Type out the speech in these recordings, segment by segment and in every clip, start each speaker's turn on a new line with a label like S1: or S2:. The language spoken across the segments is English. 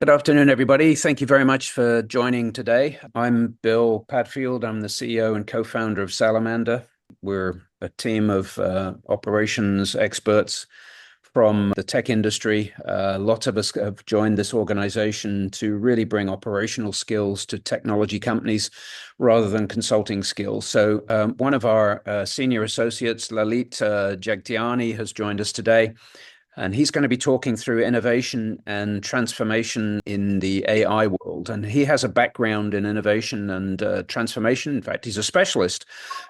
S1: Good afternoon, everybody. Thank you very much for joining today. I'm Bill Padfield. I'm the CEO and co-founder of Salamander. We're a team of operations experts from the tech industry. Lots of us have joined this organization to really bring operational skills to technology companies rather than consulting skills. So one of our senior associates, Lalit Jagtiani, has joined us today. And he's going to be talking through innovation and transformation in the AI world. And he has a background in innovation and transformation. In fact, he's a specialist,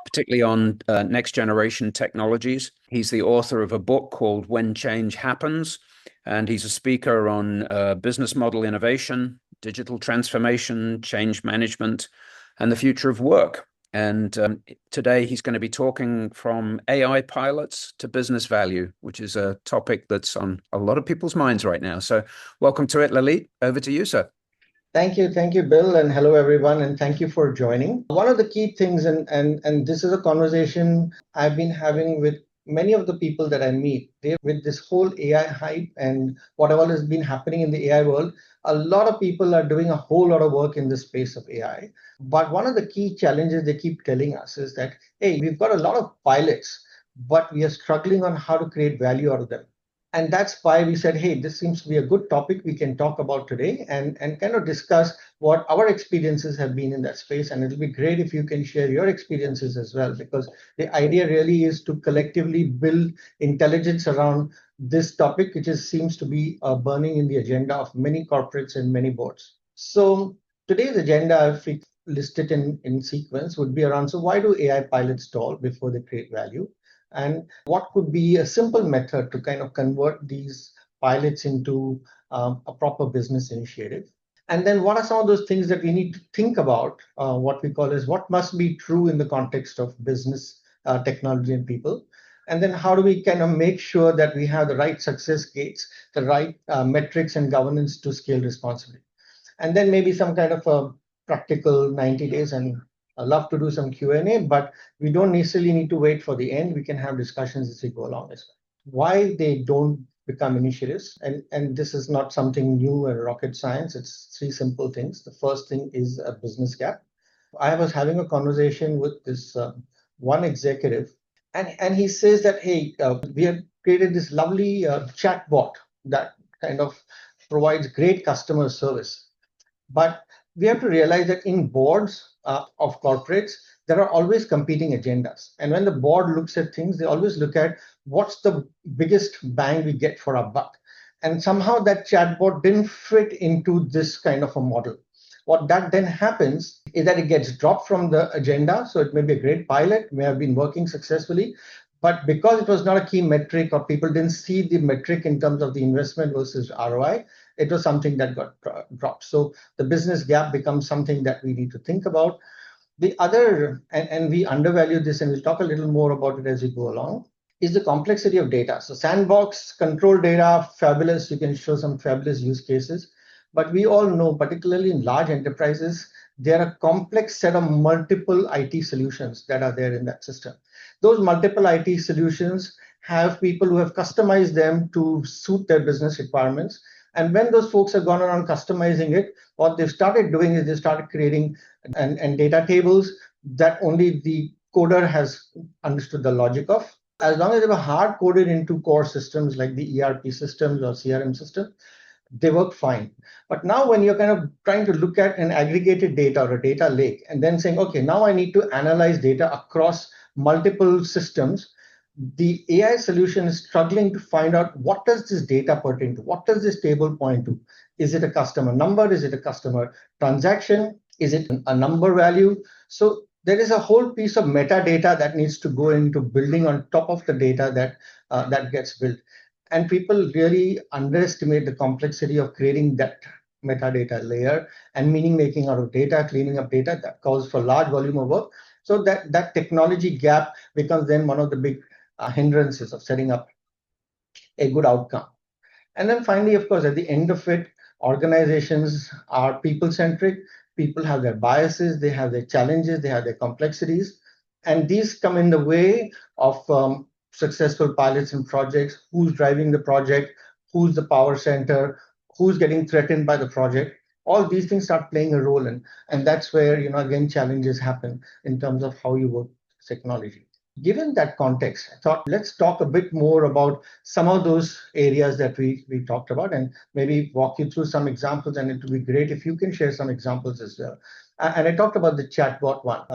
S1: particularly on next generation technologies. He's the author of a book called When Change Happens. And he's a speaker on business model innovation, digital transformation, change management, and the future of work. And today he's going to be talking from AI pilots to business value, which is a topic that's on a lot of people's minds right now. So welcome to it, Lalit. Over to you, sir.
S2: Thank you, Bill, and hello, everyone, and thank you for joining. One of the key things, and this is a conversation I've been having with many of the people that I meet, with this whole AI hype and what all has been happening in the AI world, a lot of people are doing a whole lot of work in the space of AI. But one of the key challenges they keep telling us is that, hey, we've got a lot of pilots, but we are struggling on how to create value out of them. And that's why we said, hey, this seems to be a good topic we can talk about today and kind of discuss what our experiences have been in that space. And it'll be great if you can share your experiences as well, because the idea really is to collectively build intelligence around this topic, which seems to be burning in the agenda of many corporates and many boards. So today's agenda, if we list it in sequence, would be around, so why do AI pilots stall before they create value? And what could be a simple method to kind of convert these pilots into a proper business initiative? And then what are some of those things that we need to think about, what we call as what must be true in the context of business, technology, and people? And then how do we kind of make sure that we have the right success gates, the right metrics and governance to scale responsibly? And then maybe some kind of a practical 90 days, and I love to do some Q&A, but we don't necessarily need to wait for the end. We can have discussions as we go along as well. Why they don't become initiatives, and this is not something new or rocket science. It's three simple things. The first thing is a business gap. I was having a conversation with this one executive, and he says that, hey, we have created this lovely chat bot that kind of provides great customer service. But we have to realize that in boards of corporates, there are always competing agendas. And when the board looks at things, they always look at what's the biggest bang we get for our buck. And somehow that chatbot didn't fit into this kind of a model. What that then happens is that it gets dropped from the agenda. So it may be a great pilot, may have been working successfully, but because it was not a key metric or people didn't see the metric in terms of the investment versus ROI, it was something that got dropped. So the business gap becomes something that we need to think about. The other, and we undervalue this, and we'll talk a little more about it as we go along, is the complexity of data. So sandbox, control data, fabulous. You can show some fabulous use cases. But we all know, particularly in large enterprises, there are a complex set of multiple IT solutions that are there in that system. Those multiple IT solutions have people who have customized them to suit their business requirements. And when those folks have gone around customizing it, what they've started doing is they started creating and data tables that only the coder has understood the logic of. As long as they were hard coded into core systems like the ERP systems or CRM system, they work fine. But now when you're kind of trying to look at an aggregated data or a data lake and then saying, okay, now I need to analyze data across multiple systems, the AI solution is struggling to find out what does this data pertain to? What does this table point to? Is it a customer number? Is it a customer transaction? Is it a number value? So there is a whole piece of metadata that needs to go into building on top of the data that gets built. And people really underestimate the complexity of creating that metadata layer and meaning making out of data, cleaning up data that calls for large volume of work. So that technology gap becomes then one of the big hindrances of setting up a good outcome. And then finally, of course, at the end of it, organizations are people-centric. People have their biases, they have their challenges, they have their complexities. And these come in the way of successful pilots and projects. Who's driving the project? Who's the power center? who's getting threatened by the project. All these things start playing a role in, and that's where, again, challenges happen in terms of how you work with technology. Given that context, I thought let's talk a bit more about some of those areas that we talked about, and maybe walk you through some examples. And it would be great if you can share some examples as well. And I talked about the chatbot one,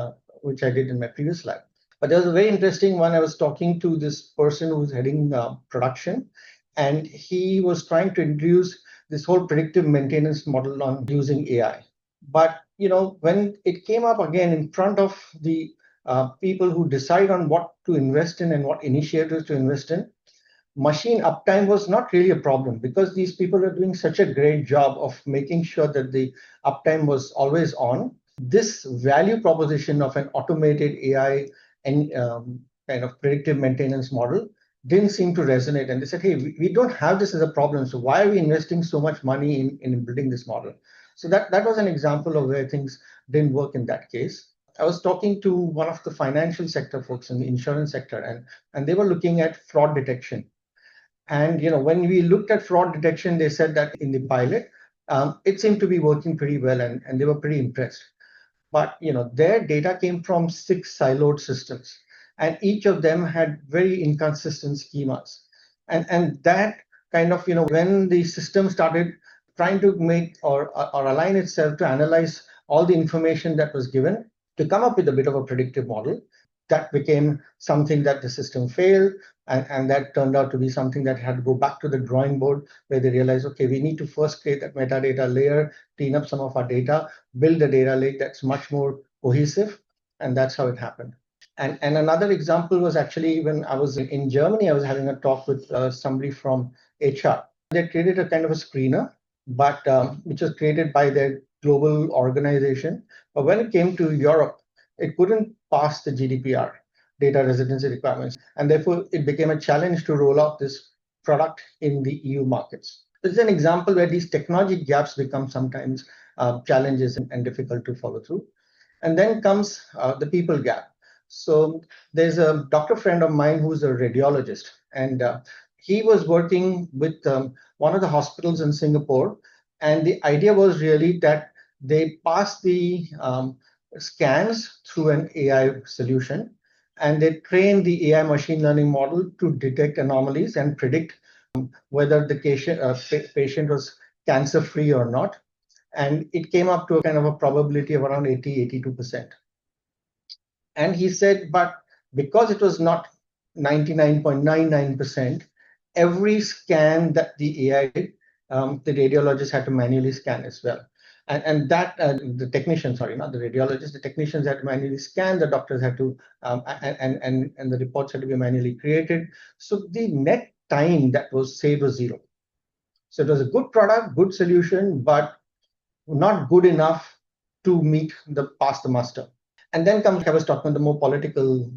S2: which I did in my previous slide. But there was a very interesting one. I was talking to this person who was heading production, and he was trying to introduce this whole predictive maintenance model on using AI. But when it came up again in front of the people who decide on what to invest in and what initiatives to invest in, machine uptime was not really a problem, because these people are doing such a great job of making sure that the uptime was always on. This value proposition of an automated AI and kind of predictive maintenance model didn't seem to resonate. And they said, hey, we don't have this as a problem. So why are we investing so much money in building this model? So that was an example of where things didn't work in that case. I was talking to one of the financial sector folks in the insurance sector, and they were looking at fraud detection. And when we looked at fraud detection, they said that in the pilot, it seemed to be working pretty well, and they were pretty impressed. But their data came from 6 siloed systems, and each of them had very inconsistent schemas. And that kind of, when the system started trying to make or align itself to analyze all the information that was given to come up with a bit of a predictive model, that became something that the system failed. And that turned out to be something that had to go back to the drawing board, where they realized, okay, we need to first create that metadata layer, clean up some of our data, build a data lake that's much more cohesive. And that's how it happened. And another example was actually when I was in Germany. I was having a talk with somebody from HR. They created a kind of a screener, but which was created by their global organization. But when it came to Europe, it couldn't pass the GDPR, data residency requirements. And therefore, it became a challenge to roll out this product in the EU markets. This is an example where these technology gaps become sometimes challenges and difficult to follow through. And then comes the people gap. So there's a doctor friend of mine who's a radiologist, and he was working with one of the hospitals in Singapore. And the idea was really that they pass the scans through an AI solution, and they train the AI machine learning model to detect anomalies and predict whether the patient was cancer-free or not. And it came up to a kind of a probability of around 82%. And he said, but because it was not 99.99%, every scan that the AI did, the radiologist had to manually scan as well. And that the technicians, sorry, not the radiologists, the technicians had to manually scan, the doctors had to, and the reports had to be manually created. So the net time that was saved was 0. So it was a good product, good solution, but not good enough to meet pass the muster. And then I was talking the more political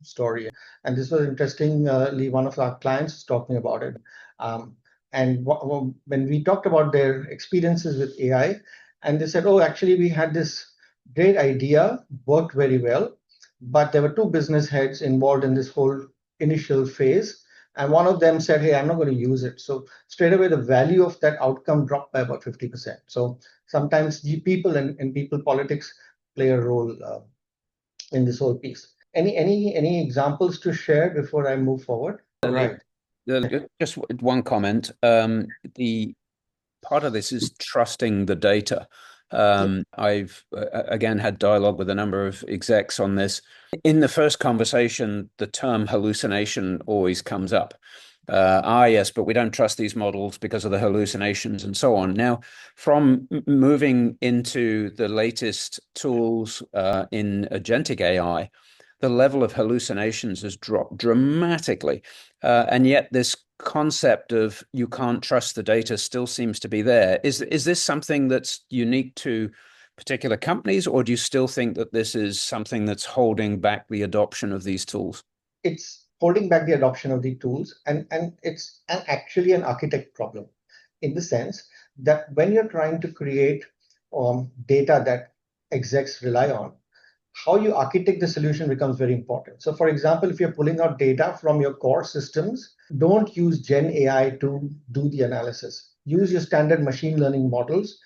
S2: story. And this was interestingly, one of our clients was talking about it. And when we talked about their experiences with AI, and they said, oh, actually, we had this great idea, worked very well, but there were 2 business heads involved in this whole initial phase. And one of them said, hey, I'm not going to use it. So straight away, the value of that outcome dropped by about 50%. So sometimes the people and people politics play a role in this whole piece. Any examples to share before I move forward?
S1: Right. Just one comment. The part of this is trusting the data. I've again had dialogue with a number of execs on this. In the first conversation, the term hallucination always comes up. Yes, but we don't trust these models because of the hallucinations and so on. Now, from moving into the latest tools in agentic AI, the level of hallucinations has dropped dramatically. And yet this concept of you can't trust the data still seems to be there. Is this something that's unique to particular companies, or do you still think that this is something that's holding back the adoption of these tools?
S2: It's holding back the adoption of the tools, and it's actually an architect problem, in the sense that when you're trying to create data that execs rely on, how you architect the solution becomes very important. So for example, if you're pulling out data from your core systems, don't use Gen AI to do the analysis. use your standard machine learning models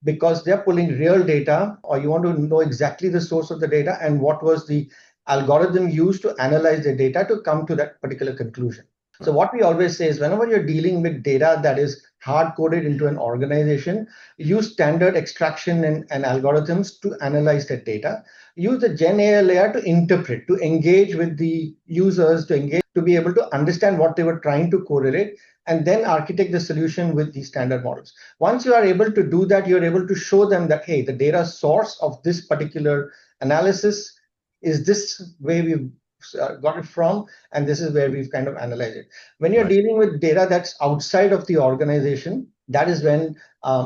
S2: because they're pulling real data, or you want to know exactly the source of the data and what was the algorithm used to analyze the data to come to that particular conclusion. So what we always say is whenever you're dealing with data that is hard coded into an organization, use standard extraction and algorithms to analyze that data. Use the Gen AI layer to interpret, to engage with the users, to be able to understand what they were trying to correlate, and then architect the solution with these standard models. Once you are able to do that, you're able to show them that, hey, the data source of this particular analysis is this way we've got it from, and this is where we've kind of analyzed it. When you're dealing with data that's outside of the organization, that is when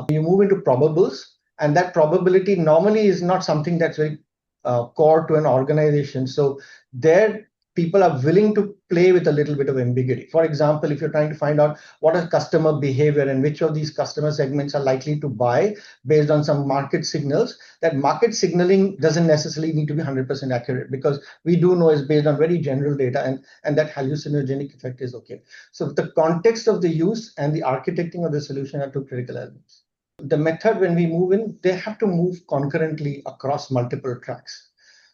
S2: you move into probables, and that probability normally is not something that's very core to an organization. So there, people are willing to play with a little bit of ambiguity. For example, if you're trying to find out what is customer behavior and which of these customer segments are likely to buy based on some market signals, that market signaling doesn't necessarily need to be 100% accurate, because we do know it's based on very general data, and that hallucinogenic effect is okay. So the context of the use and the architecting of the solution are two critical elements. The method, when we move in, they have to move concurrently across multiple tracks.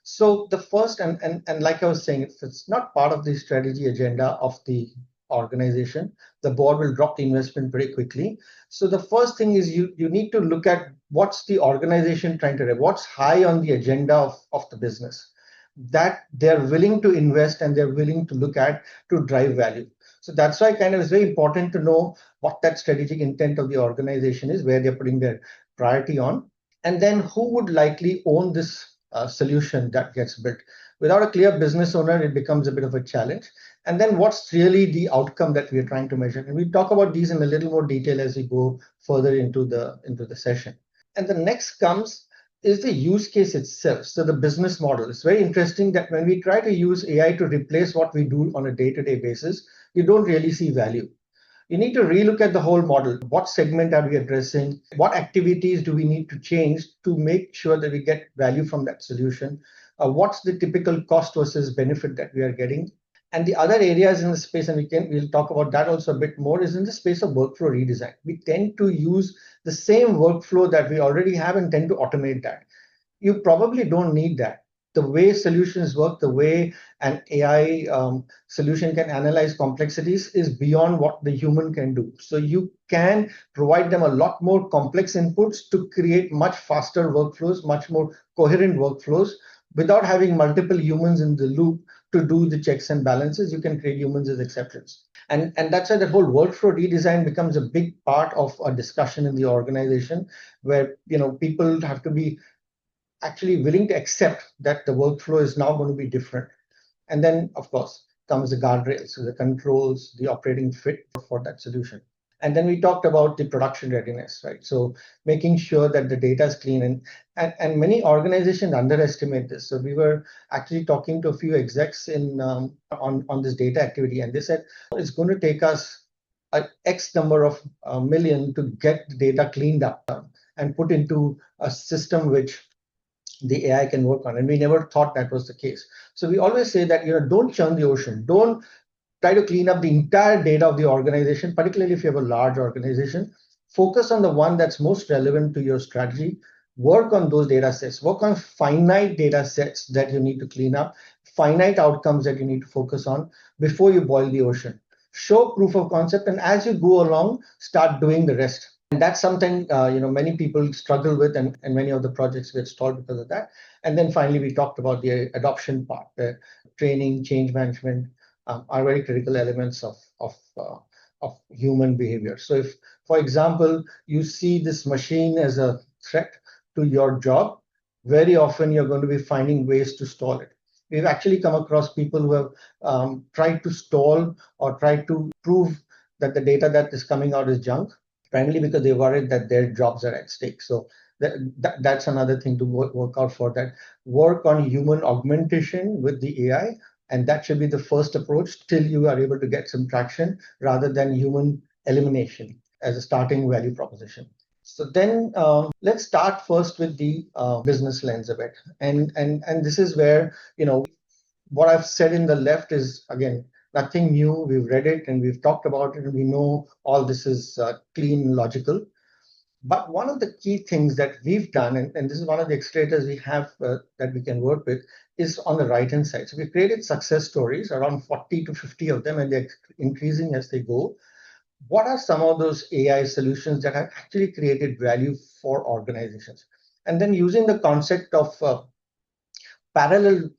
S2: So the first, and like I was saying, if it's not part of the strategy agenda of the organization, the board will drop the investment very quickly. So the first thing is you need to look at what's the organization trying to do, what's high on the agenda of the business that they're willing to invest and they're willing to look at to drive value. So that's why kind of it's very important to know what that strategic intent of the organization is, where they're putting their priority on, and then who would likely own this solution that gets built. Without a clear business owner, it becomes a bit of a challenge. And then what's really the outcome that we are trying to measure? And we talk about these in a little more detail as we go further into the session. And the next comes is the use case itself. So the business model. It's very interesting that when we try to use AI to replace what we do on a day-to-day basis, you don't really see value. You need to relook at the whole model. What segment are we addressing? What activities do we need to change to make sure that we get value from that solution? What's the typical cost versus benefit that we are getting? And the other areas in the space, and we'll talk about that also a bit more, is in the space of workflow redesign. We tend to use the same workflow that we already have and tend to automate that. You probably don't need that. The way solutions work, the way an AI solution can analyze complexities is beyond what the human can do. So you can provide them a lot more complex inputs to create much faster workflows, much more coherent workflows, without having multiple humans in the loop to do the checks and balances. You can create humans as exceptions. And that's why the whole workflow redesign becomes a big part of a discussion in the organization, where people have to be actually willing to accept that the workflow is now going to be different. And then, of course, comes the guardrails, so the controls, the operating fit for that solution. And then we talked about the production readiness, right? So making sure that the data is clean, and many organizations underestimate this. So we were actually talking to a few execs on this data activity, and they said it's going to take us X number of million to get the data cleaned up and put into a system which the AI can work on. And we never thought that was the case. So we always say that, don't churn the ocean. Don't try to clean up the entire data of the organization, particularly if you have a large organization. Focus on the one that's most relevant to your strategy. Work on those data sets. Work on finite data sets that you need to clean up, finite outcomes that you need to focus on before you boil the ocean. Show proof of concept, and as you go along, start doing the rest. And that's something many people struggle with, and many of the projects get stalled because of that. And then finally, we talked about the adoption part, training, change management are very critical elements of human behavior. So if, for example, you see this machine as a threat to your job, very often you're going to be finding ways to stall it. We've actually come across people who have tried to stall or tried to prove that the data that is coming out is junk, primarily because they're worried that their jobs are at stake. So that's another thing to work out for that. Work on human augmentation with the AI, and that should be the first approach till you are able to get some traction, rather than human elimination as a starting value proposition. So then let's start first with the business lens of it. And this is where, what I've said in the left is, again, nothing new. We've read it and we've talked about it, and we know all this is clean, logical. But one of the key things that we've done, and this is one of the accelerators we have that we can work with, is on the right-hand side. So we created success stories, around 40 to 50 of them, and they're increasing as they go. What are some of those AI solutions that have actually created value for organizations? And then using the concept of parallel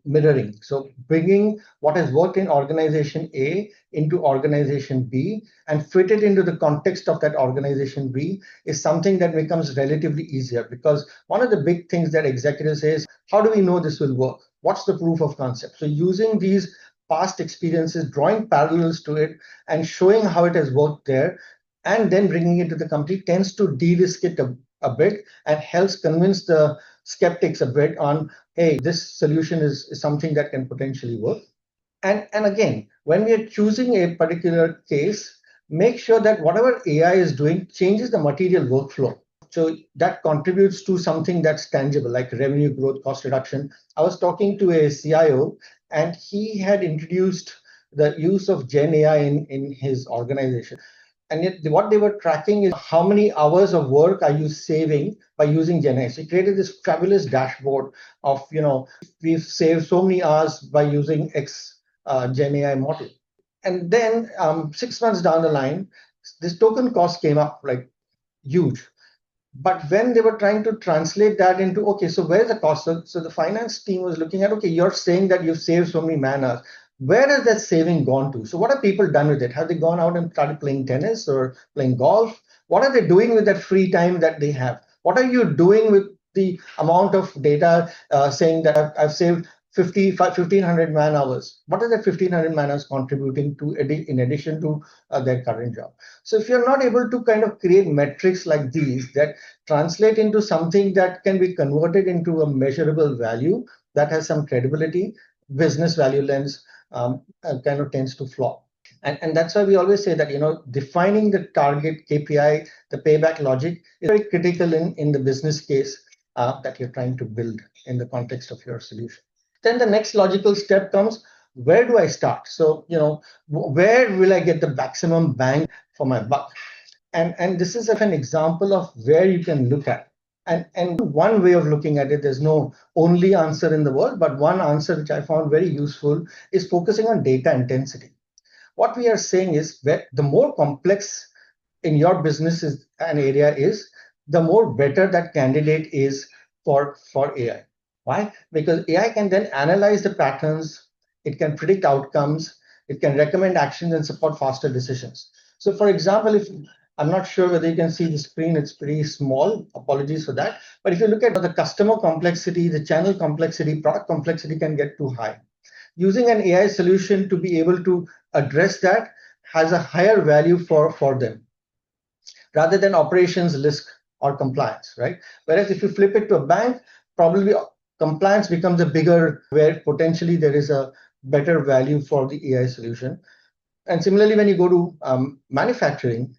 S2: mirroring. So bringing what has worked in organization A into organization B and fit it into the context of that organization B is something that becomes relatively easier, because one of the big things that executives say is, how do we know this will work? What's the proof of concept? So using these past experiences, drawing parallels to it and showing how it has worked there, and then bringing it to the company tends to de-risk it a bit and helps convince the skeptics a bit on, hey, this solution is something that can potentially work. And again, when we are choosing a particular case, make sure that whatever AI is doing changes the material workflow. So that contributes to something that's tangible, like revenue growth, cost reduction. I was talking to a CIO, and he had introduced the use of Gen AI in his organization. And yet what they were tracking is how many hours of work are you saving by using Gen AI. So he created this fabulous dashboard of, we've saved so many hours by using X Gen AI model. And then 6 months down the line, this token cost came up like huge. But when they were trying to translate that into, okay, so where's the cost? So the finance team was looking at, okay, you're saying that you've saved so many man hours. Where has that saving gone to? So what have people done with it? Have they gone out and started playing tennis or playing golf? What are they doing with that free time that they have? What are you doing with the amount of data saying that I've saved 1,500 man hours? What is that 1,500 man hours contributing to in addition to their current job? So if you're not able to kind of create metrics like these that translate into something that can be converted into a measurable value that has some credibility, business value lens kind of tends to flop. And that's why we always say that, defining the target KPI, the payback logic is very critical in the business case that you're trying to build in the context of your solution. Then the next logical step comes, where do I start? So, where will I get the maximum bang for my buck? And this is an example of where you can look at. And one way of looking at it, there's no only answer in the world, but one answer which I found very useful is focusing on data intensity. What we are saying is that the more complex in your business is an area is, the more better that candidate is for AI. Why? Because AI can then analyze the patterns, it can predict outcomes, it can recommend actions and support faster decisions. So for example, if I'm not sure whether you can see the screen, it's pretty small, apologies for that. But if you look at the customer complexity, the channel complexity, product complexity can get too high. Using an AI solution to be able to address that has a higher value for them rather than operations, risk, or compliance, right? Whereas if you flip it to a bank, probably compliance becomes a bigger, where potentially there is a better value for the AI solution. And similarly, when you go to manufacturing,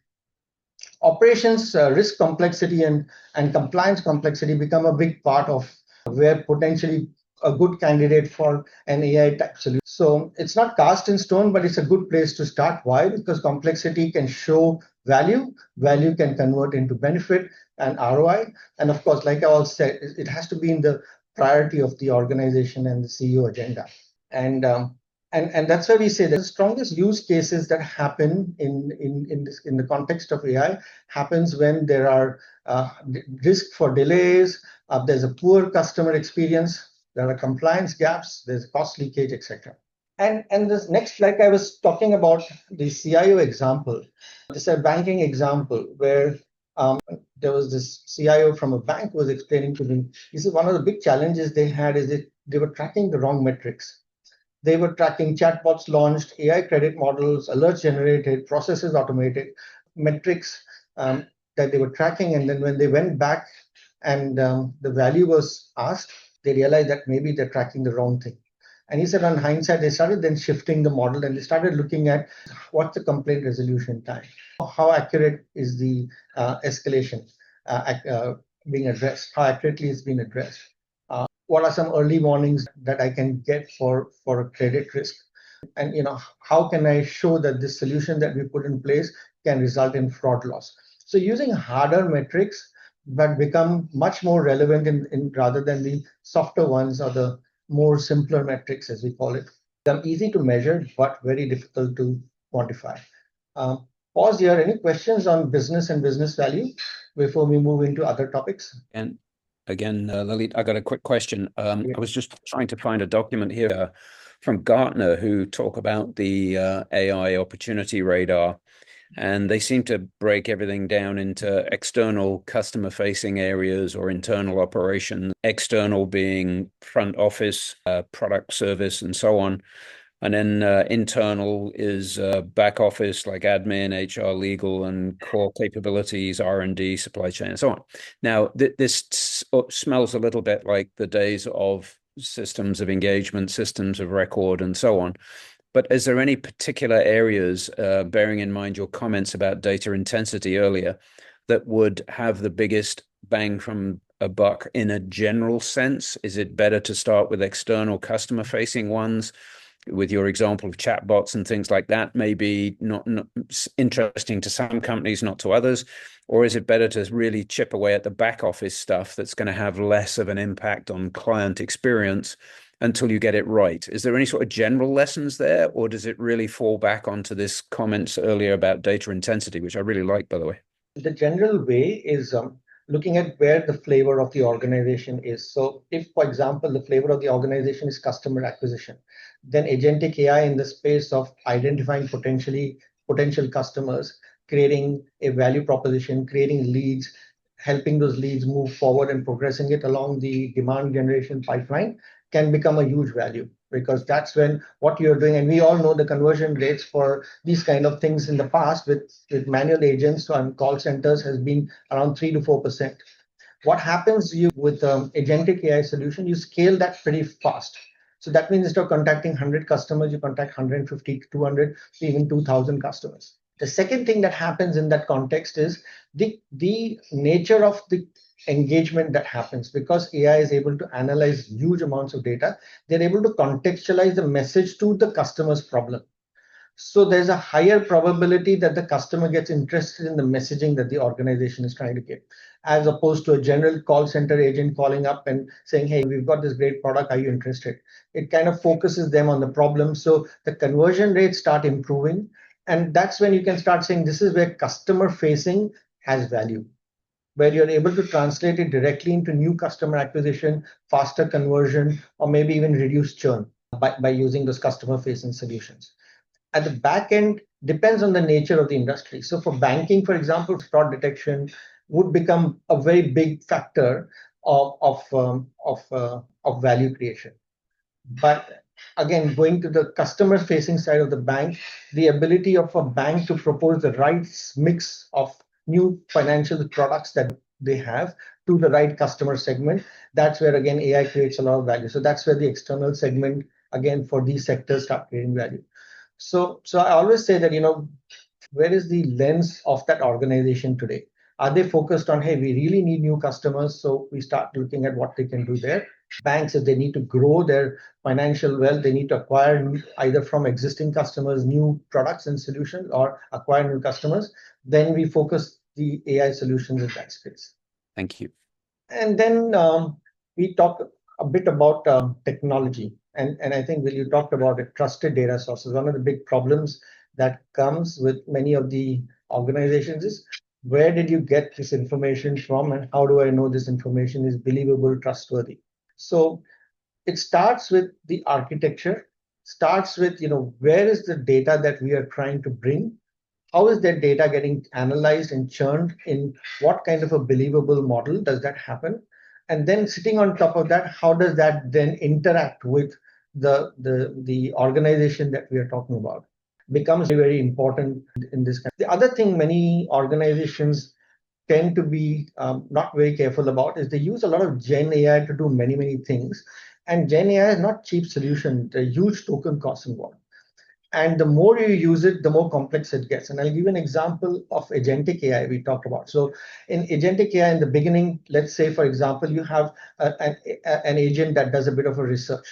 S2: operations, risk complexity, and compliance complexity become a big part of where potentially a good candidate for an AI type solution. So it's not cast in stone, but it's a good place to start. Why? Because complexity can show value, value can convert into benefit and ROI. And of course, like I also said, it has to be in the priority of the organization and the CEO agenda. And that's why we say that the strongest use cases that happen in the context of AI happens when there are risk for delays, there's a poor customer experience, there are compliance gaps, there's cost leakage, etc. And this next, like I was talking about the CIO example, this is a banking example where there was this CIO from a bank who was explaining to me, this is one of the big challenges they had is that they were tracking the wrong metrics. They were tracking chatbots launched, AI credit models, alerts generated, processes automated, metrics that they were tracking. And then when they went back and the value was asked, they realized that maybe they're tracking the wrong thing. And he said, on hindsight, they started then shifting the model and they started looking at what's the complaint resolution time, how accurate is the escalation being addressed, how accurately it's being addressed. What are some early warnings that I can get for a credit risk? And how can I show that this solution that we put in place can result in fraud loss? So using harder metrics but become much more relevant in rather than the softer ones or the more simpler metrics, as we call it. They're easy to measure but very difficult to quantify. Pause here. Any questions on business and business value before we move into other topics?
S1: And again, Lalit, I got a quick question. I was just trying to find a document here from Gartner who talk about the AI opportunity radar, and they seem to break everything down into external customer-facing areas or internal operations, external being front office, product service, and so on. And then internal is back office like admin, HR, legal, and core capabilities, R&D, supply chain, and so on. Now, this smells a little bit like the days of systems of engagement, systems of record, and so on. But is there any particular areas, bearing in mind your comments about data intensity earlier, that would have the biggest bang from a buck in a general sense? Is it better to start with external customer-facing ones? With your example of chatbots and things like that, maybe not interesting to some companies, not to others? Or is it better to really chip away at the back office stuff that's going to have less of an impact on client experience until you get it right? Is there any sort of general lessons there, or does it really fall back onto this comments earlier about data intensity, which I really like, by the way?
S2: The general way is looking at where the flavor of the organization is. So if, for example, the flavor of the organization is customer acquisition, then agentic AI in the space of identifying potential customers, creating a value proposition, creating leads, helping those leads move forward and progressing it along the demand generation pipeline can become a huge value, because that's when what you're doing, and we all know the conversion rates for these kind of things in the past with manual agents on call centers has been around 3 to 4%. What happens with agentic AI solution, you scale that pretty fast. So that means instead of contacting 100 customers, you contact 150 to 200 to even 2,000 customers. The second thing that happens in that context is the nature of the engagement that happens. Because AI is able to analyze huge amounts of data, they're able to contextualize the message to the customer's problem. So there's a higher probability that the customer gets interested in the messaging that the organization is trying to give, as opposed to a general call center agent calling up and saying, hey, we've got this great product, are you interested? It kind of focuses them on the problem. So the conversion rates start improving. And that's when you can start saying this is where customer facing has value, where you're able to translate it directly into new customer acquisition, faster conversion, or maybe even reduce churn by using those customer facing solutions. At the back end, depends on the nature of the industry. So for banking, for example, fraud detection would become a very big factor of value creation. But again, going to the customer facing side of the bank, the ability of a bank to propose the right mix of new financial products that they have to the right customer segment, that's where again AI creates a lot of value. So that's where the external segment again for these sectors start creating value. So I always say that, where is the lens of that organization today? Are they focused on, hey, we really need new customers, so we start looking at what they can do there? Banks, if they need to grow their financial wealth, they need to acquire either from existing customers new products and solutions or acquire new customers. Then we focus the AI solutions in that space.
S1: Thank you.
S2: And then we talk a bit about technology. And I think, Will, you talked about it, trusted data sources. One of the big problems that comes with many of the organizations is, where did you get this information from, and how do I know this information is believable, trustworthy? So it starts with the architecture, starts with, where is the data that we are trying to bring? How is that data getting analyzed and churned? In what kind of a believable model does that happen? And then sitting on top of that, how does that then interact with the organization that we are talking about? Becomes very important in this. The other thing many organizations tend to be not very careful about is they use a lot of Gen AI to do many things. And Gen AI is not cheap solution. There are huge token costs involved. And the more you use it, the more complex it gets. And I'll give you an example of agentic AI we talked about. So in agentic AI, in the beginning, let's say, for example, you have an agent that does a bit of a research.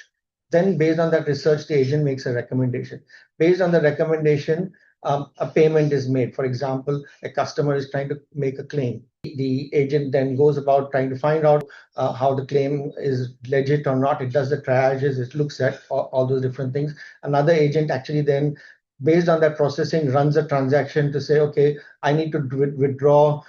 S2: Then based on that research, the agent makes a recommendation. Based on the recommendation, a payment is made. For example, a customer is trying to make a claim. The agent then goes about trying to find out how the claim is legit or not. It does the triages, it looks at all those different things. Another agent actually then, based on that processing, runs a transaction to say, okay, I need to withdraw,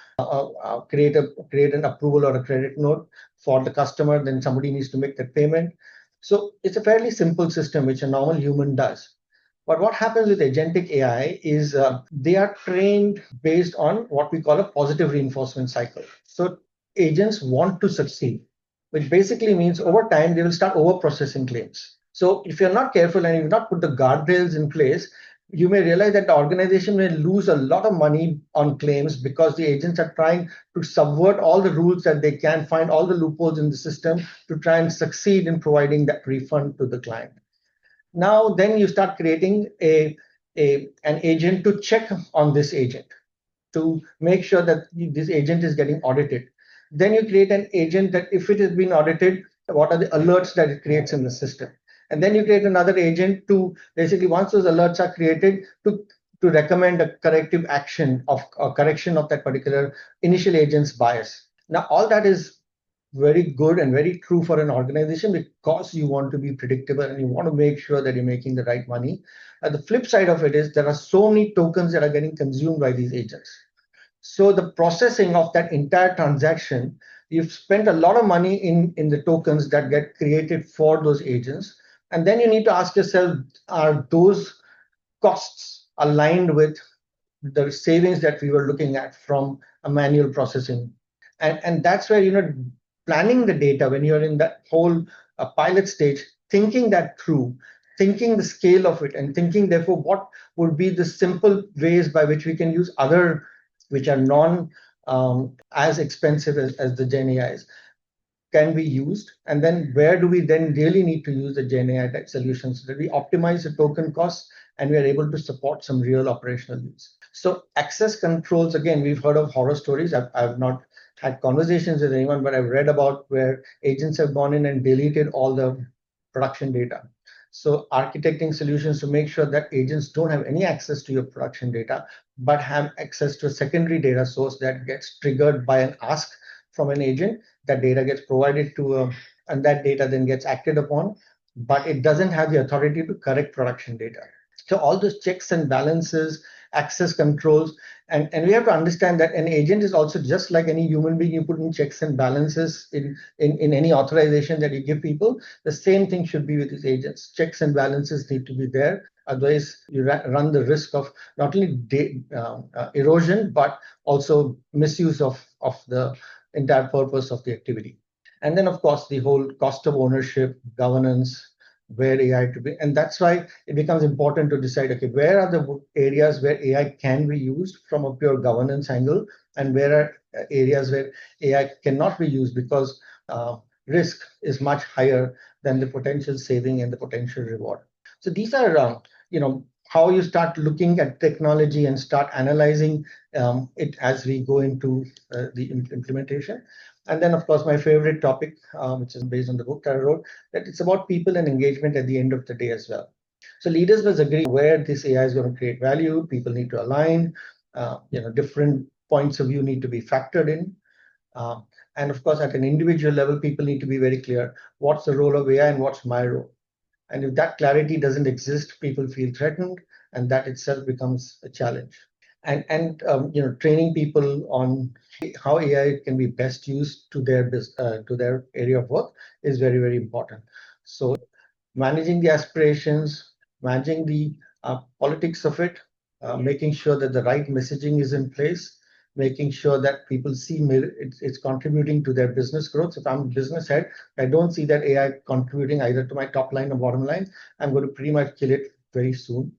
S2: create an approval or a credit note for the customer. Then somebody needs to make that payment. So it's a fairly simple system, which a normal human does. But what happens with agentic AI is they are trained based on what we call a positive reinforcement cycle. So agents want to succeed, which basically means over time they will start over processing claims. So if you're not careful and you've not put the guardrails in place, you may realize that the organization may lose a lot of money on claims because the agents are trying to subvert all the rules that they can, find all the loopholes in the system to try and succeed in providing that refund to the client. Now, then you start creating an agent to check on this agent to make sure that this agent is getting audited. Then you create an agent that if it has been audited, what are the alerts that it creates in the system? And then you create another agent to basically, once those alerts are created, to recommend a corrective action of a correction of that particular initial agent's bias. Now, all that is very good and very true for an organization because you want to be predictable and you want to make sure that you're making the right money. The flip side of it is there are so many tokens that are getting consumed by these agents. So the processing of that entire transaction, you've spent a lot of money in the tokens that get created for those agents. And then you need to ask yourself, are those costs aligned with the savings that we were looking at from a manual processing? And that's where, planning the data when you're in that whole pilot stage, thinking that through, thinking the scale of it, and thinking therefore what would be the simple ways by which we can use other, which are non as expensive as the Gen AIs, can be used, and then where do we then really need to use the Gen AI type solutions so that we optimize the token costs and we are able to support some real operational use. So access controls, again, we've heard of horror stories. I've not had conversations with anyone, but I've read about where agents have gone in and deleted all the production data. So architecting solutions to make sure that agents don't have any access to your production data, but have access to a secondary data source that gets triggered by an ask from an agent. That data gets provided to, and that data then gets acted upon, but it doesn't have the authority to correct production data. So all those checks and balances, access controls, and we have to understand that an agent is also just like any human being. You put in checks and balances in any authorization that you give people. The same thing should be with these agents. Checks and balances need to be there. Otherwise, you run the risk of not only erosion, but also misuse of the entire purpose of the activity. And then, of course, the whole cost of ownership, governance, where AI to be. And that's why it becomes important to decide, okay, where are the areas where AI can be used from a pure governance angle, and where are areas where AI cannot be used because risk is much higher than the potential saving and the potential reward. So these are, how you start looking at technology and start analyzing it as we go into the implementation. And then, of course, my favorite topic, which is based on the book that I wrote, that it's about people and engagement at the end of the day as well. So leaders must agree where this AI is going to create value. People need to align. Different points of view need to be factored in. And of course, at an individual level, people need to be very clear. What's the role of AI and what's my role? And if that clarity doesn't exist, people feel threatened, and that itself becomes a challenge. And training people on how AI can be best used to their area of work is very, very important. So managing the aspirations, managing the politics of it, making sure that the right messaging is in place, making sure that people see it's contributing to their business growth. If I'm a business head, I don't see that AI contributing either to my top line or bottom line, I'm going to pretty much kill it very soon.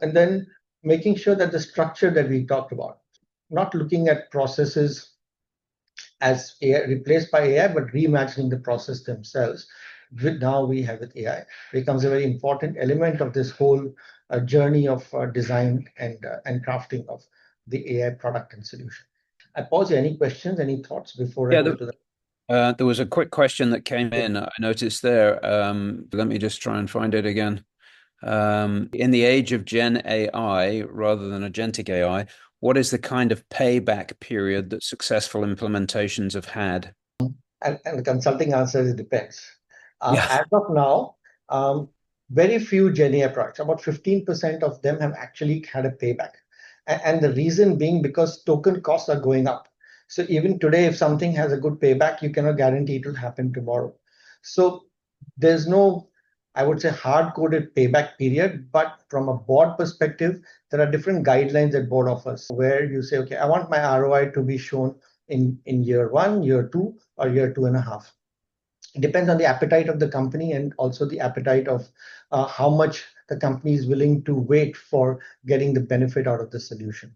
S2: And then making sure that the structure that we talked about, not looking at processes as AI, replaced by AI, but reimagining the process themselves. Now we have with AI becomes a very important element of this whole journey of design and crafting of the AI product and solution. I pause here. Any questions, any thoughts before I go to that?
S1: There was a quick question that came in. I noticed there. Let me just try and find it again. In the age of Gen AI rather than agentic AI, what is the kind of payback period that successful implementations have had?
S2: And the consulting answer is depends.
S1: Yeah.
S2: As of now, um, very few Gen AI products, about 15% of them have actually had a payback. And the reason being because token costs are going up. So even today, if something has a good payback, you cannot guarantee it will happen tomorrow. So there's no, I would say, hard-coded payback period, but from a board perspective, there are different guidelines that board offers where you say, okay, I want my ROI to be shown in year one, year two, or year 2.5. It depends on the appetite of the company and also the appetite of how much the company is willing to wait for getting the benefit out of the solution.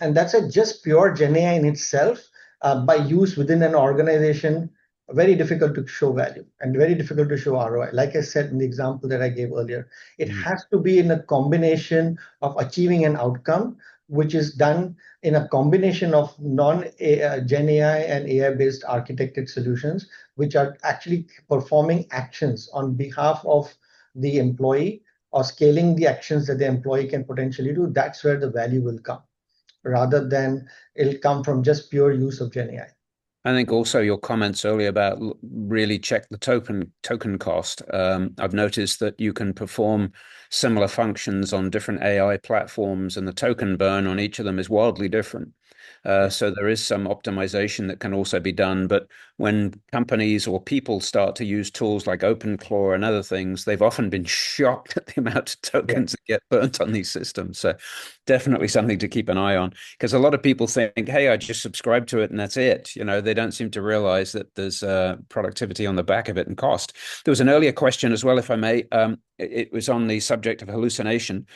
S2: And that's a just pure Gen AI in itself, by use within an organization, very difficult to show value and very difficult to show ROI. Like I said in the example that I gave earlier, it has to be in a combination of achieving an outcome, which is done in a combination of non-Gen AI and AI-based architected solutions, which are actually performing actions on behalf of the employee or scaling the actions that the employee can potentially do. That's where the value will come rather than it'll come from just pure use of Gen AI.
S1: I think also your comments earlier about really check the token cost. I've noticed that you can perform similar functions on different AI platforms, and the token burn on each of them is wildly different. So there is some optimization that can also be done. But when companies or people start to use tools like OpenClaw and other things, they've often been shocked at the amount of tokens that get burnt on these systems. So definitely something to keep an eye on, because a lot of people think, hey, I just subscribe to it and that's it. They don't seem to realize that there's productivity on the back of it and cost. There was an earlier question as well, if I may. It was on the subject of hallucination.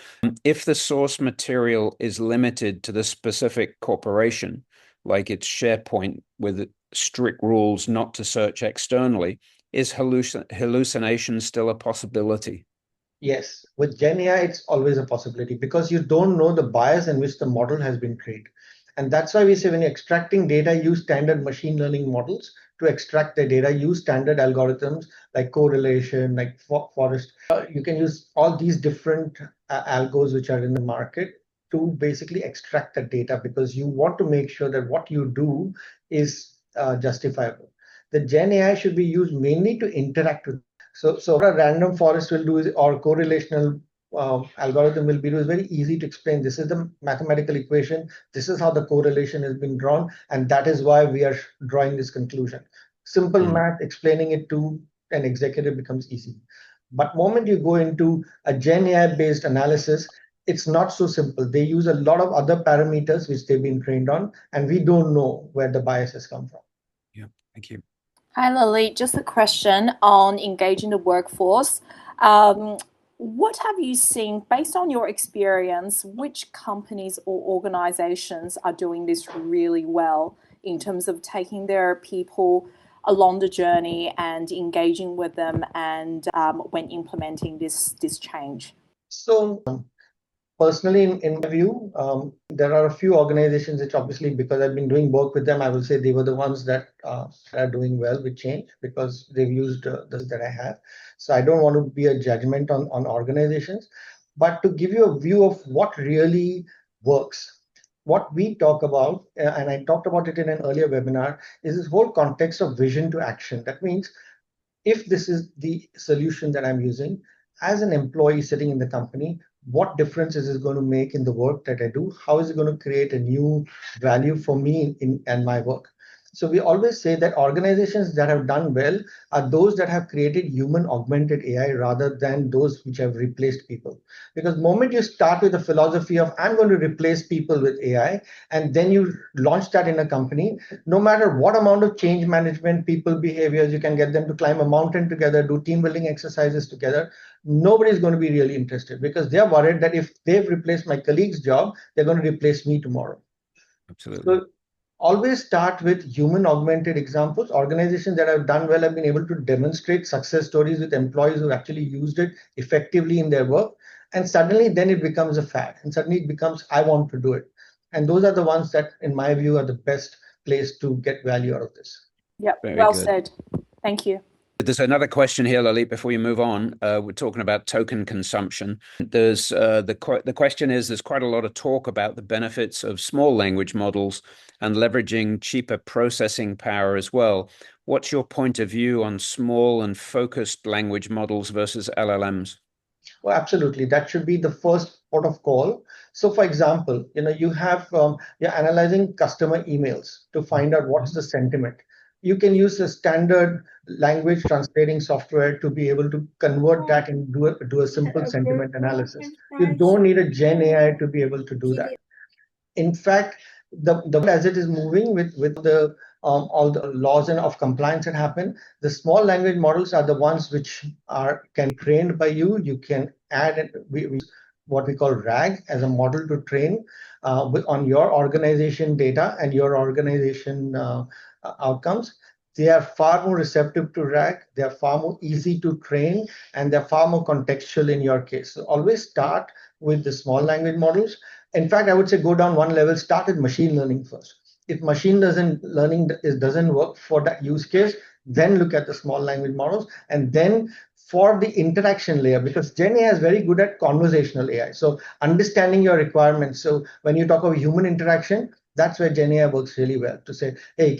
S1: If the source material is limited to the specific corporation, like it's SharePoint with strict rules not to search externally, is hallucination still a possibility?
S2: Yes, with Gen AI, it's always a possibility because you don't know the bias in which the model has been trained. And that's why we say when you're extracting data, use standard machine learning models to extract the data, use standard algorithms like correlation, like forest. You can use all these different algos which are in the market to basically extract the data because you want to make sure that what you do is justifiable. The Gen AI should be used mainly to interact with. So what a random forest will do is, or correlational algorithm will be, is very easy to explain. This is the mathematical equation. This is how the correlation has been drawn, and that is why we are drawing this conclusion. Simple math, explaining it to an executive becomes easy. But moment you go into a Gen AI based analysis, it's not so simple. They use a lot of other parameters which they've been trained on, and we don't know where the biases come from.
S1: Yeah, thank you.
S3: Hi, Lalit. Just a question on engaging the workforce. Um, what have you seen, based on your experience, which companies or organizations are doing this really well in terms of taking their people along the journey and engaging with them and when implementing this change?
S2: So personally, in my view, there are a few organizations which obviously, because I've been doing work with them, I will say they were the ones that are doing well with change because they've used this that I have. So I don't want to be a judgment on organizations, but to give you a view of what really works. What we talk about, and I talked about it in an earlier webinar, is this whole context of vision to action. That means if this is the solution that I'm using, as an employee sitting in the company, what difference is it going to make in the work that I do? How is it going to create a new value for me in and my work? So we always say that organizations that have done well are those that have created human augmented AI rather than those which have replaced people. Because the moment you start with the philosophy of I'm going to replace people with AI, and then you launch that in a company, no matter what amount of change management, people behaviors, you can get them to climb a mountain together, do team building exercises together, nobody's going to be really interested because they're worried that if they've replaced my colleague's job, they're going to replace me tomorrow.
S1: Absolutely.
S2: So always start with human augmented examples. Organizations that have done well have been able to demonstrate success stories with employees who actually used it effectively in their work. And suddenly then it becomes a fad. And suddenly it becomes, I want to do it. And those are the ones that, in my view, are the best place to get value out of this.
S3: Yep,
S1: Very
S3: well
S1: good.
S3: said. Thank you.
S1: There's another question here, Lalit, before you move on. We're talking about token consumption. There's the question is, there's quite a lot of talk about the benefits of small language models and leveraging cheaper processing power as well. What's your point of view on small and focused language models versus LLMs?
S2: Well, absolutely. That should be the first port of call. So, for example, you're analyzing customer emails to find out what's the sentiment. You can use a standard language translating software to be able to convert that and do a simple sentiment analysis. You don't need a Gen AI to be able to do that. In fact, the as it is moving with the all the laws and of compliance that happen, the small language models are the ones which are can be trained by you. You can add we what we call RAG as a model to train on your organization data and your organization outcomes. They are far more receptive to RAG. They are far more easy to train, and they're far more contextual in your case. So always start with the small language models. In fact, I would say go down one level, start with machine learning first. If machine learning doesn't work for that use case, then look at the small language models. And then for the interaction layer, because Gen AI is very good at conversational AI. So understanding your requirements. So when you talk about human interaction, that's where Gen AI works really well to say, hey,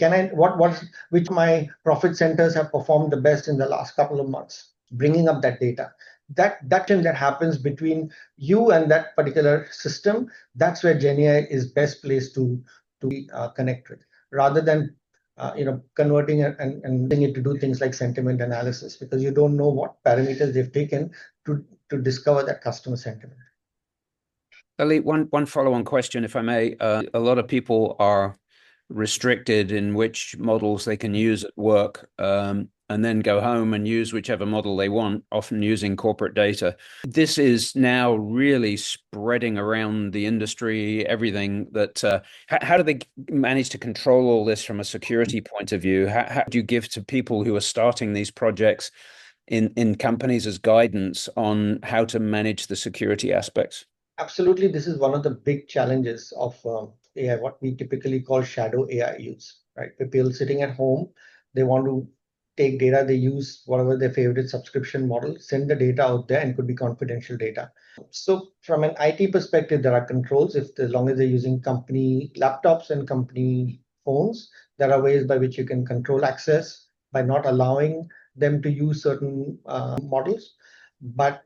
S2: which my profit centers have performed the best in the last couple of months, bringing up that data. That happens between you and that particular system, that's where Gen AI is best placed to connect with, rather than converting it and getting it to do things like sentiment analysis, because you don't know what parameters they've taken to discover that customer sentiment.
S1: Lalit, one follow-on question, if I may. A lot of people are restricted in which models they can use at work, and then go home and use whichever model they want, often using corporate data. This is now really spreading around the industry, everything that, how do they manage to control all this from a security point of view? How do you give to people who are starting these projects in companies as guidance on how to manage the security aspects?
S2: Absolutely, this is one of the big challenges of AI, what we typically call shadow AI use, right? People sitting at home, they want to take data, they use whatever their favorite subscription model, send the data out there, and could be confidential data. So from an IT perspective, there are controls. As long as they're using company laptops and company phones, there are ways by which you can control access by not allowing them to use certain models. But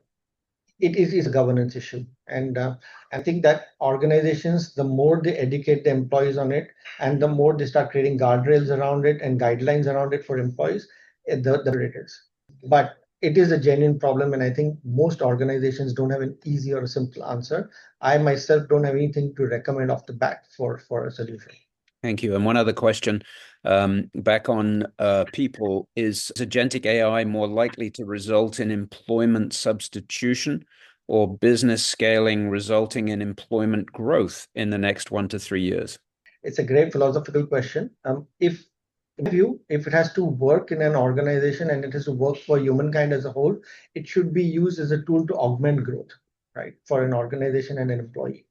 S2: it is a governance issue. And I think that organizations, the more they educate the employees on it, and the more they start creating guardrails around it and guidelines around it for employees, the better it is. But it is a genuine problem, and I think most organizations don't have an easy or a simple answer. I myself don't have anything to recommend off the bat for a solution.
S1: Thank you. And one other question, back on people, is agentic AI more likely to result in employment substitution or business scaling resulting in employment growth in the next 1 to 3 years?
S2: It's a great philosophical question. If it has to work in an organization and it has to work for humankind as a whole, it should be used as a tool to augment growth, right, for an organization and an employee.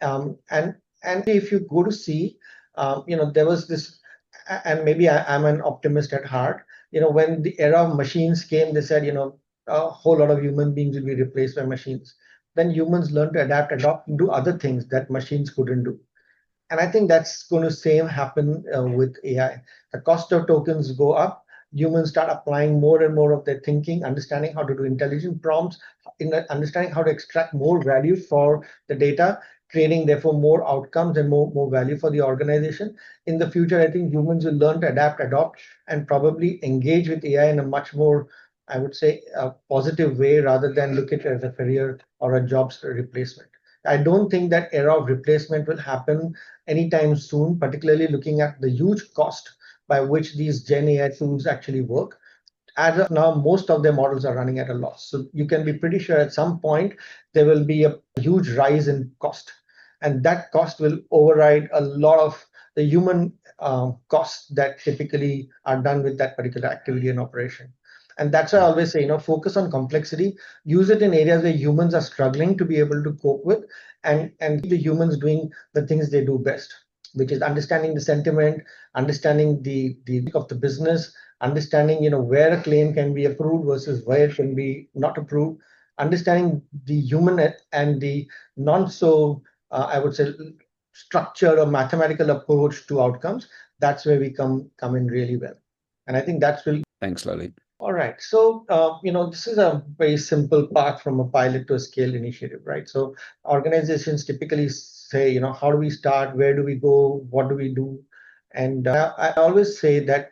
S2: And if you go to see, there was this, and maybe I'm an optimist at heart. When the era of machines came, they said, a whole lot of human beings will be replaced by machines. Then humans learn to adopt, and do other things that machines couldn't do. And I think that's going to same happen with AI. The cost of tokens go up. Humans start applying more and more of their thinking, understanding how to do intelligent prompts, understanding how to extract more value for the data, creating therefore more outcomes and more value for the organization. In the future, I think humans will learn to adapt, adopt, and probably engage with AI in a much more, I would say, a positive way, rather than look at it as a career or a jobs replacement. I don't think that era of replacement will happen anytime soon, particularly looking at the huge cost by which these Gen AI tools actually work. As of now, most of their models are running at a loss. So you can be pretty sure at some point there will be a huge rise in cost. And that cost will override a lot of the human costs that typically are done with that particular activity and operation. And that's why I always say, focus on complexity, use it in areas where humans are struggling to be able to cope with, and keep the humans doing the things they do best. which is understanding the sentiment, understanding the of the business, understanding where a claim can be approved versus where it can be not approved, understanding the human and the non so I would say structured or mathematical approach to outcomes. That's where we come in really well. And I think that's really.
S1: Thanks, Lalit.
S2: All right. So, this is a very simple path from a pilot to a scale initiative, right? So organizations typically say, how do we start? Where do we go? What do we do? And I always say that,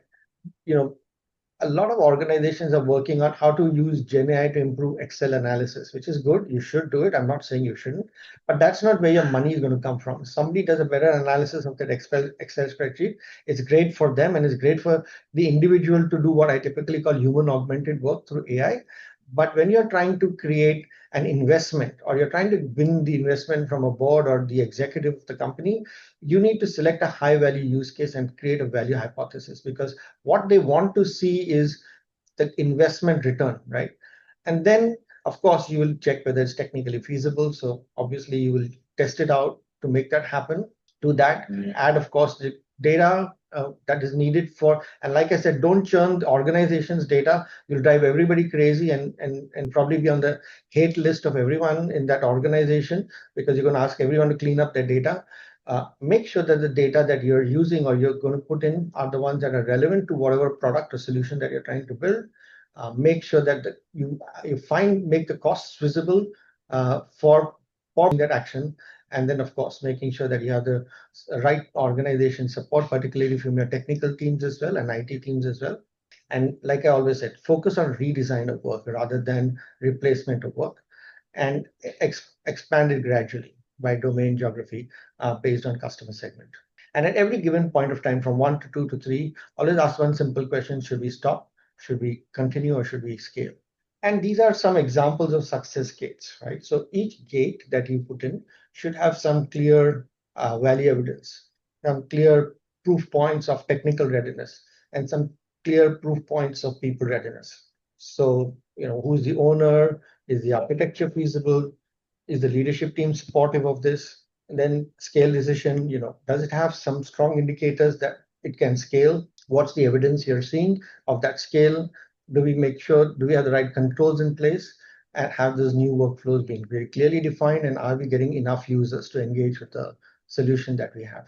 S2: a lot of organizations are working on how to use Gen AI to improve Excel analysis, which is good. You should do it. I'm not saying you shouldn't, but that's not where your money is going to come from. Somebody does a better analysis of that Excel spreadsheet. It's great for them, and it's great for the individual to do what I typically call human augmented work through AI. But when you're trying to create an investment, or you're trying to win the investment from a board or the executive of the company, you need to select a high value use case and create a value hypothesis, because what they want to see is the investment return, right? And then, of course, you will check whether it's technically feasible. So obviously you will test it out to make that happen. To that, add, of course, the data that is needed for, and like I said, don't churn the organization's data. You'll drive everybody crazy and probably be on the hate list of everyone in that organization, because you're going to ask everyone to clean up their data. Make sure that the data that you're using or you're going to put in are the ones that are relevant to whatever product or solution that you're trying to build. Make sure that you make the costs visible for that action. And then, of course, making sure that you have the right organization support, particularly from your technical teams as well and IT teams as well. And like I always said, focus on redesign of work rather than replacement of work, and expand it gradually by domain geography based on customer segment. And at every given point of time, from 1 to 2 to 3, always ask one simple question: should we stop? Should we continue, or should we scale? And these are some examples of success gates, right? So each gate that you put in should have some clear value evidence, some clear proof points of technical readiness, and some clear proof points of people readiness. So, who's the owner? Is the architecture feasible? Is the leadership team supportive of this? And then scale decision, does it have some strong indicators that it can scale? What's the evidence you're seeing of that scale? Do we have the right controls in place, and have those new workflows being very clearly defined? And are we getting enough users to engage with the solution that we have?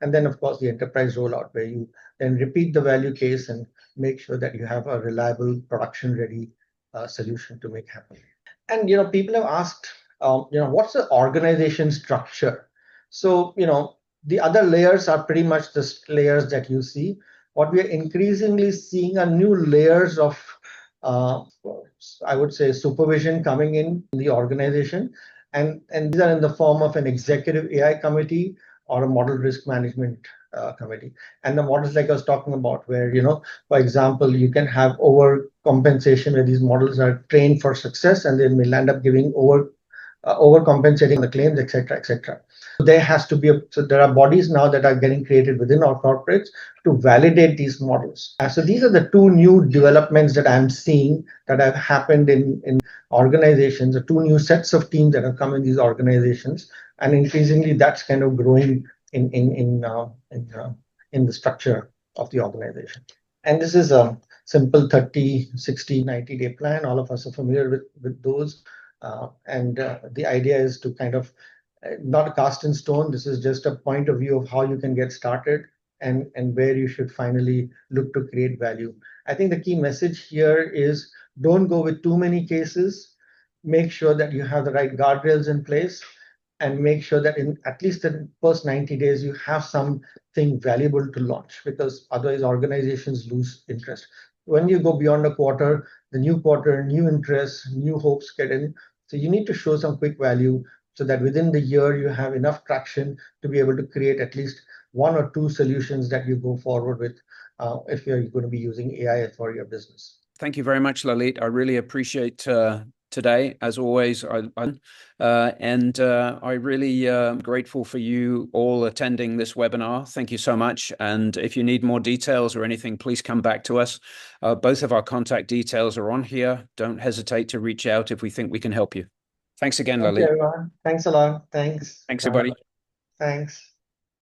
S2: And then, of course, the enterprise rollout, where you then repeat the value case and make sure that you have a reliable production-ready solution to make happen. And people have asked, what's the organization structure? So the other layers are pretty much the layers that you see. What we are increasingly seeing are new layers of, I would say, supervision coming in the organization, and these are in the form of an executive AI committee or a model risk management committee. And the models, like I was talking about, where for example, you can have overcompensation, where these models are trained for success and they will end up giving overcompensating the claims, etc., etc. There has to be so there are bodies now that are getting created within our corporates to validate these models. So these are the two new developments that I'm seeing that have happened in organizations, the two new sets of teams that have come in these organizations, and increasingly that's kind of growing in the structure of the organization. And this is a simple 30, 60, 90-day plan. All of us are familiar with those. And the idea is to kind of not cast in stone. This is just a point of view of how you can get started and where you should finally look to create value. I think the key message here is don't go with too many cases. Make sure that you have the right guardrails in place, and make sure that in at least the first 90 days, you have something valuable to launch, because otherwise organizations lose interest. When you go beyond a quarter, new interests, new hopes get in. So you need to show some quick value so that within the year, you have enough traction to be able to create at least 1 or 2 solutions that you go forward with if you're going to be using AI for your business.
S1: Thank you very much, Lalit. I really appreciate today, as always, and I really am grateful for you all attending this webinar. Thank you so much. And if you need more details or anything, please come back to us. Both of our contact details are on here. Don't hesitate to reach out if we think we can help you. Thanks again, Lalit.
S2: Thank you, everyone. Thanks a lot. Thanks.
S1: Thanks, everybody.
S2: Thanks.